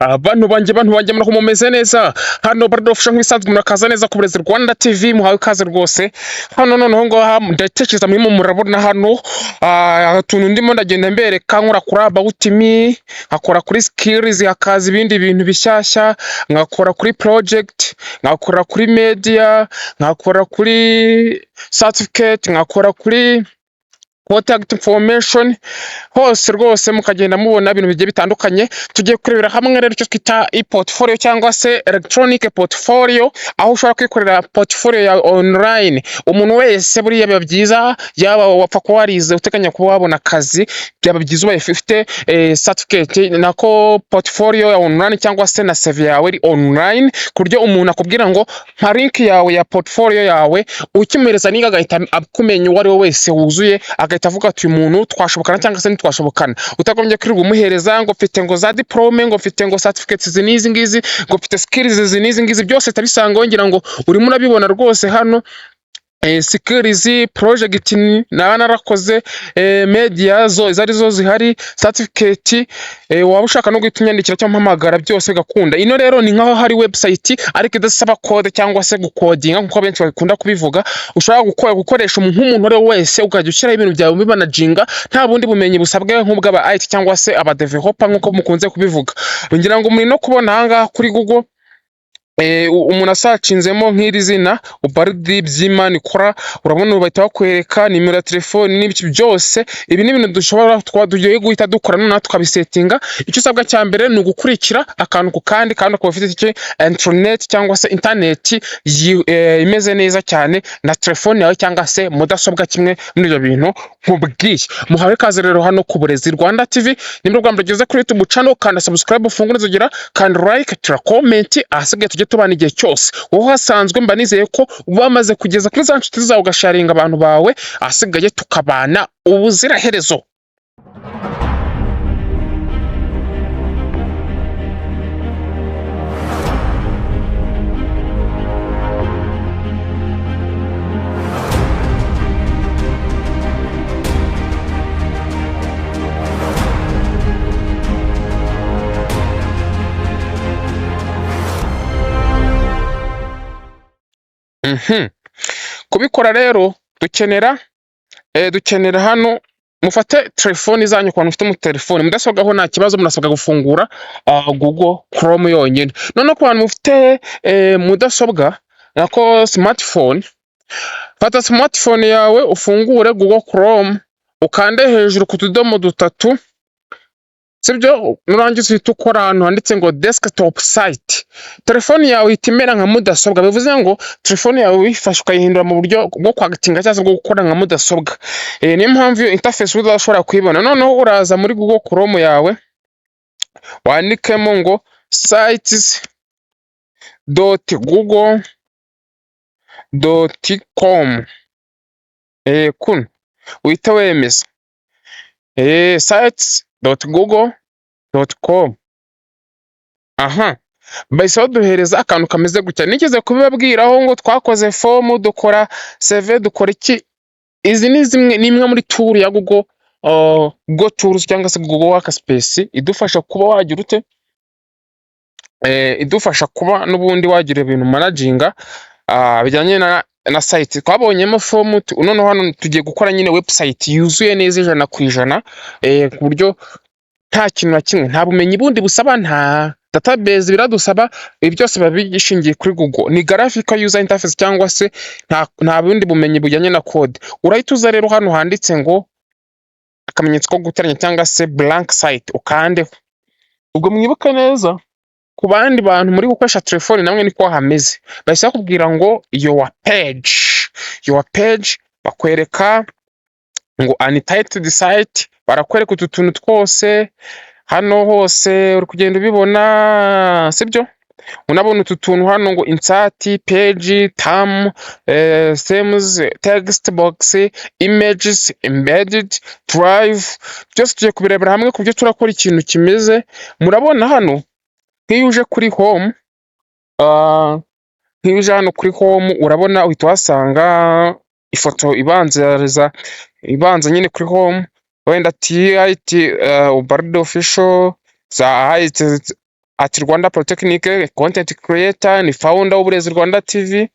Abantu banjye muraho mumeze neza. Hano baradufasha nk'ibisanzwe murakaza neza ku Uburezi Rwanda TV, muhawe ikaze rwose. Hano noneho ngaha ndatekereza murimo murabona hano utuntu ndimo ndagenda mbereka, nkora kuri about me, nkakora kuri skills, hakaza ibindi bintu bishyashya, nkakora kuri project, nkakora kuri media, nkakora kuri certificate, nkakora kuri contact information, hose rwose mukagenda mubona ibintu bigiye bitandukanye. Tugiye kurebera hamwe rero icyo twita ePortfolio cyangwa se electronic portfolio, aho ushobora kwikorera portfolio ya online. Umuntu wese buriya biba byiza, yaba wapfa kuba warize uteganya kuba wabona akazi, byaba byiza ubaye ufite certificate nako portfolio ya online cyangwa se na CV yawe iri online, ku buryo umuntu akubwira ngo nka link yawe ya portfolio yawe, ukimuhereza ninga agahita akumenya uwo ari we wese wuzuye, agahita avuga ati uyu muntu twashobokana cyangwa se ntitwashobokana. Utagombye kwirirwa umuhereza ngo mfite ngo za diplome, ngo mfite ngo certificates n'izi ngizi, ngo mfite skills n'izi ngizi, byose tabisanga wongera ngo urimo urabibona rwose hano. Skills, project narakoze, media zo izarizo zihari, certificate, waba ushaka no guhita unyandikira cyangwa mpamagara, byose gakunda. Ino rero ni nkaho hari website ariko idasaba code cyangwa se gukodinga nkuko benshi bakunda kubivuga. Ushobora gukoresha nk'umuntu ari wese, ukajya ushyiraho ibintu byawe mubimanaginga nta bundi bumenyi busabwe nk'ubw'aba IT cyangwa se aba developer nkuko mukunze kubivuga. Ngira ngo muri no kubona hanga kuri Google umuntu asacinzemo nk'iri zina Uburezi by'Imana ikora, urabona bahita bakwereka nimero ya telefone n'ibiki byose. Ibi ni ibintu dushobora tugiye guhita dukora none tukabisetinga. Icyo usabwa cya mbere ni ugukurikira akantu ku kandi ukaba ufite internet cyangwa se internet imeze neza cyane na telefone yawe cyangwa se mudasobwa, kimwe muri ibyo bintu nkubwiye. Muhawe ikaze rero hano ku Uburezi Rwanda TV. Nimero rwanda rugeze kuri YouTube channel, kanda subscribe, ufungure zogera kandi like, tira comment, ahasigaye tujye tubana igihe cyose. Wowe hasanzwe mba nizeye ko bamaze kugeza kuri za nshuti zawe, ugasharinga abantu bawe, ahasigaye tukabana ubuziraherezo. Kubikora rero dukenera hano, mufate telefoni zanyu. Ku bantu mufite mu telefoni mudasobwa ho nta kibazo, munasabwa gufungura Google Chrome yonyine. None ku bantu mufite mudasobwa nako smartphone, fata smartphone yawe ufungure Google Chrome, ukande hejuru ku tudomo dutatu, sibyo, nurangiza uhita ukora ahantu handitse ngo desktop site. Telefoni yawe itimera nka mudasobwa, bivuze ngo telefoni yawe wifashe ukayihindura mu buryo bwo kwagitinga cyangwa se bwo gukora nka mudasobwa. Niyo mpamvu iyo interface udashobora kuyibona. Noneho uraza muri Google Chrome yawe, wandikemo ngo sites.google.com, kuno uhita wemeza sites.google.com. bahise baduhereza akantu kameze gutya. Nigeze kubibabwiraho ngo twakoze form, dukora CV, dukora iki. Izi ni imwe muri tool ya Google Tools cyangwa se Google Workspace, idufasha kuba wagira ute, idufasha kuba n'ubundi wagira ibintu managinga bijyanye na site. Twabonyemo form, noneho hano tugiye gukora nyine website yuzuye neza 100%, ku buryo nta kintu na kimwe, nta bumenyi bundi busaba, nta database biradusaba. Ibi byose babigishingiye kuri Google. Ni graphical user interface cyangwa se nta bundi bumenyi bujyanye na code. Urahita uza rero hano handitse ngo akamenyetso ko guteranya cyangwa se blank site, ukande. Ubwo mwibuke neza ku bandi bantu muri gukoresha telefone namwe niko hameze, bahise bakubwira ngo your page, bakwereka ngo untitled site, barakwereka utu tuntu twose hano hose uri kugenda ubibona, sibyo. Unabona utu tuntu hano ngo insert page, term, themes, text box, images, embedded, drive, byose tugiye kubirebera hamwe ku buryo turakora ikintu kimeze. Murabona hano nk'iyo uje kuri home, hano kuri home urabona uhita uhasanga ifoto ibanza nyine kuri home, wenda TIT Uburezi official, za ati Rwanda Polytechnic content creator, ni founder w'Uburezi Rwanda TV.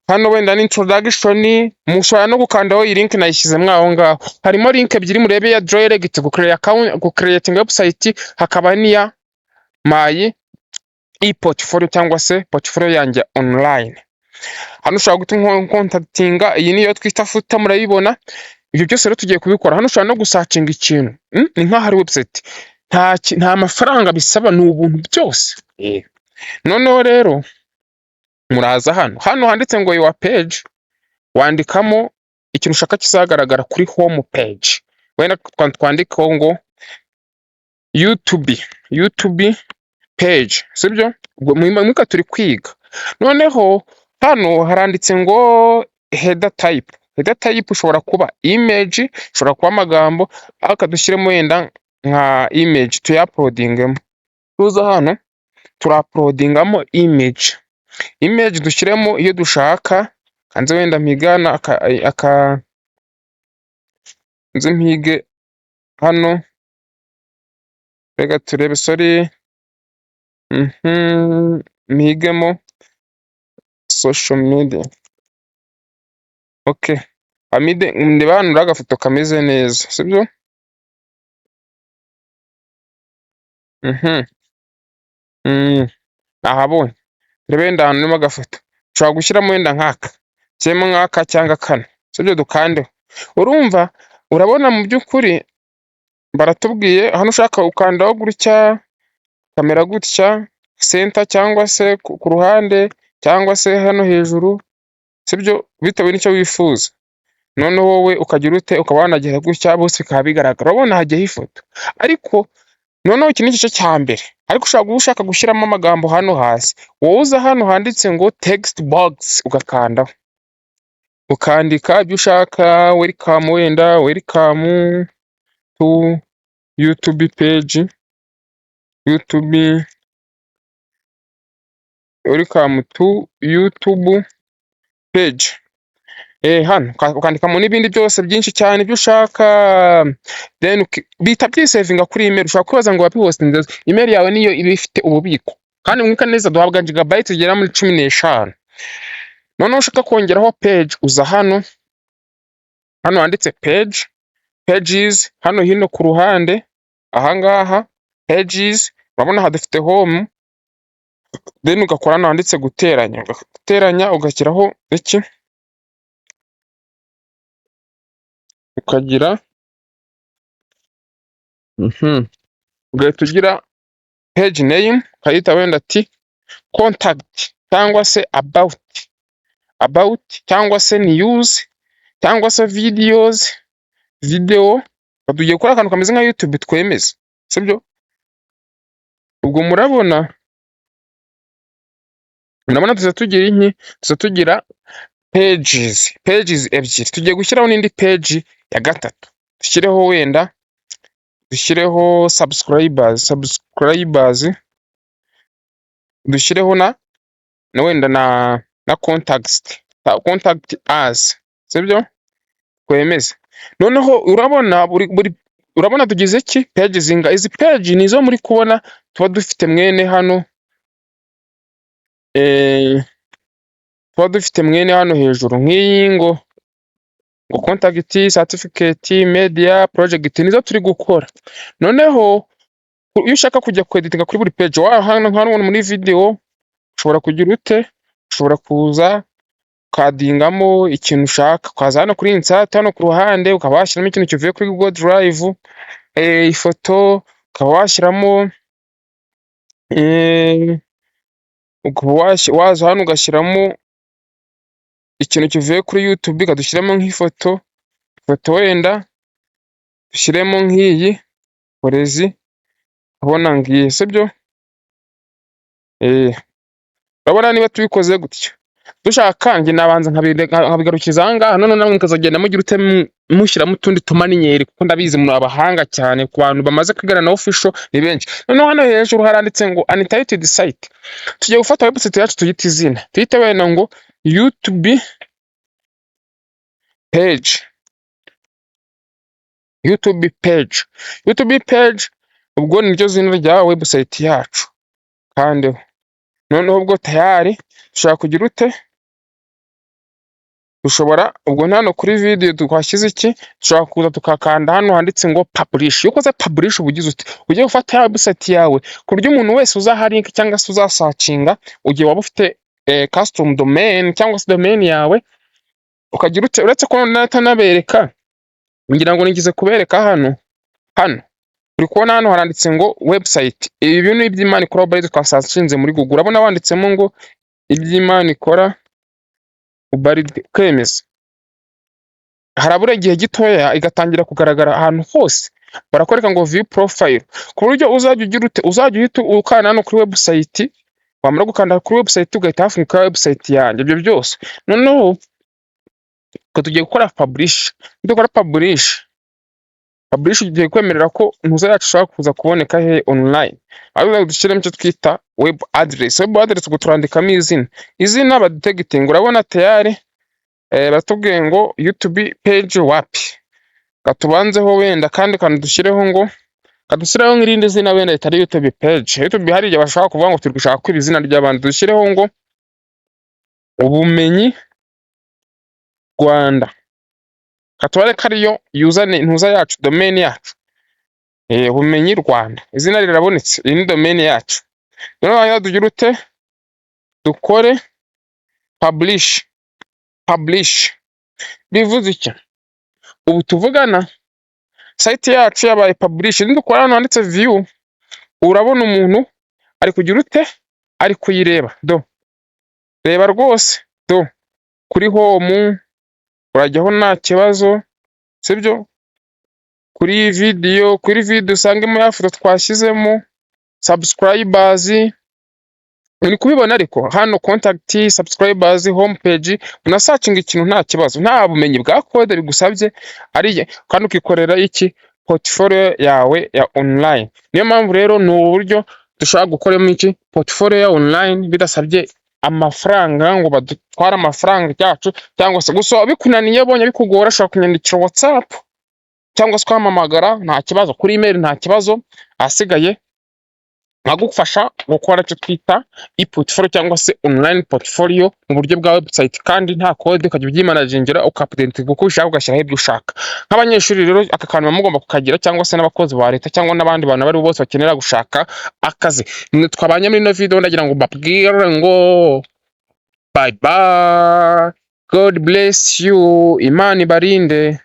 Hano wenda ni introduction, mushobora no gukandaho iyi link nayishyizemo aho ngaho. Harimo link ebyiri murebe ya direct creating website, hakaba niya my ePortfolio cyangwa se portfolio yanjye online. Hano ushobora gutuma contactinga, iyi niyo twita footer murayibona. Ibyo byose rero tugiye kubikora. Hano ushobora no gusearchinga ikintu, ni nka hari website, nta mafaranga bisaba, ni ubuntu byose. Noneho rero muraza hano handitse ngo your page, wandikamo ikintu ushaka kizagaragara kuri home page. Wenda twandikaho ngo YouTube page, sibyo? Mwika turi kwiga. Noneho hano haranditse ngo header type ushobora kuba image, ushobora kuba amagambo, akadushyiremo wenda nka image tuyaploadingemo. Tuza hano turaploadingamo image dushyiremo iyo dushaka. Kanze wenda mpigana nze mpige hano, rega turebe, sorry, mpigemo social media. Okay, amide ndeba hano agafoto kameze neza, sibyo? Ahabonye rebe wenda hano nimo agafoto, ushobora gushyiramo wenda nk'aka cyangwa kane, sibyo? Dukandeho. Urumva, urabona mu by'ukuri baratubwiye hano ushaka ukandaho gutya, kamera gutya, center cyangwa se ku ruhande cyangwa se hano hejuru, sibyo? Bitewe n'icyo wifuza. Noneho wowe ukagira ute, ukaba wanagira gutya, bose bikaba bigaragara. Urabona hajyaho ifoto. Ariko noneho iki ni igice cya mbere, ariko ushaka gushyiramo amagambo hano hasi. Wowe uza hano handitse ngo text box, ugakandaho ukandika ibyo ushaka. Welcome to YouTube page, welcome to YouTube page. Hano ukandikamo n'ibindi byose byinshi cyane ibyo ushaka, then bita byisavinga kuri email. Ushobora kwibaza ngo wapihostinze email yawe niyo iba ifite ububiko, kandi mwika neza duhabwa gigabyte zigera muri 15. Noneho ushaka kongeraho page, uza hano handitse pages, hano hino ku ruhande ahangaha pages, urabona hadafite home, then ugakora hano handitse guteranya, ugashyiraho iki, ukagira ugahita ugira page name, ukayita wenda ati contact cyangwa se about cyangwa se news cyangwa se video. Tugiye gukora akantu kameze nka YouTube twemeza, sibyo? Ubwo murabona tugira pages ebyiri. Tugiye gushyiraho n'indi page ya gatatu, dushyireho subscribers, dushyireho na wenda na contact us, sibyo? Twemeze. Noneho urabona tugize iki, page zinga. Izi page nizo muri kubona tuba dufite mwene hano, hejuru, nk'iyi ngo contact, certificate, media, project, nizo turi gukora. Noneho iyo ushaka kujya kweditinga kuri buri page, hano muri video, ushobora kugira ute, ushobora kuza kadingamo ikintu ushaka, ukaza hano kuri insert, hano ku ruhande ukaba washyiramo ikintu kivuye kuri Google Drive, ifoto, ukaba washyiramo waza hano ugashyiramo ikintu kivuye kuri YouTube, ukadushyiramo nk'ifoto, wenda dushyiremo nk'iyi Uburezi, ubona ngiye, sibyo? Urabona niba tubikoze gutyo. Dushaka nge nabanza nkabigarukiza ahangaha, none namwe mukazagenda mugira ute mushyiramo utundi tumaninyeri, kuko ndabizi muri abahanga cyane, ku bantu bamaze kwigana na official ni benshi. Noneho hano hejuru haranditse ngo untitled site. Tugiye gufata website yacu tuyita izina, tuyite wenda ngo YouTube page. ubwo niryo zina rya website yacu. Kandi noneho ubwo tayari dushaka kugira ute, dushobora ubwo hano kuri video twashyize iki, dushobora kuza tukakanda hano handitse ngo publish. Iyo ukoze publish ubugize ute, ugiye gufata ya website yawe ku buryo umuntu wese uzaha link cyangwa se uzasacinga, ugiye waba ufite custom domain cyangwa se domain yawe, ukagira ute, uretse ko natanabereka ngira ngo nigize kubereka hano uri kubona hano haranditse ngo website. Ibi bintu ni iby'Imana ikora Uburezi twasashinze muri Google, urabona wanditsemo ngo iby'Imana ikora Uburezi kwemeza. Harabura igihe gitoya igatangira kugaragara ahantu hose, barakwereka ngo view profile, ku buryo uzajya ugira ute, uzajya uhita ukanda hano kuri website, wamara gukanda kuri website ugahita hafunguka website yanjye. Ibyo byose noneho ko tugiye gukora publish. Dukora publish ugiye kwemerera ko ntuza yacu ushobora kuza kuboneka he online, ahubwo dushyiremo icyo twita web address. Web address ubwo turandikamo izina badetegitinga. Urabona tayari batubwiye ngo YouTube page wapi, katubanzeho wenda kandi dushyireho ngo kadushyireho nk'irindi zina wenda ritari YouTube page. YouTube hari igihe bashaka kuvuga ngo turi gushaka kwiba izina ry'abantu, dushyireho ngo Ubumenyi Rwanda, katubare kariyo username ntuza yacu, domain yacu, Ubumenyi Rwanda. Izina rirabonetse, iyi ni domain yacu. Noneho tugira ute, dukore publish. Bivuze iki? Ubu tuvugana site yacu yabaye publish. Dukora hano handitse view, urabona umuntu ari kugira ute, ari kuyireba. Reba rwose kuri home urajyaho nta kibazo, sibyo? Kuri video usangemo ya foto twashyizemo, subscribers uri kubibona, ariko hano contact, subscribers, home page, unasearching ikintu nta kibazo, nta bumenyi bwa code bigusabye, ari kandi ukikorera iki portfolio yawe ya online. Niyo mpamvu rero ni uburyo dushobora gukoramo iki portfolio ya online bidasabye amafaranga ngo badutwara amafaranga yacu, cyangwa se gusa bikunaniye bonye bikugora, ushobora kunyandikira WhatsApp cyangwa se kwamamagara nta kibazo, kuri email nta kibazo. Asigaye nkagufasha gukora icyo twita ePortfolio cyangwa se online portfolio mu buryo bwa website, kandi nta code, ukajya ubyimanagingira ukapdate uko ushaka, ugashyiraho ibyo ushaka. Nk'abanyeshuri rero aka kantu mugomba kukagira, cyangwa se n'abakozi ba leta cyangwa n'abandi bantu bari bose bakenera gushaka akazi. Twabanye muri no video, ndagira ngo mbabwire ngo bye bye, God bless you, Imana ibarinde.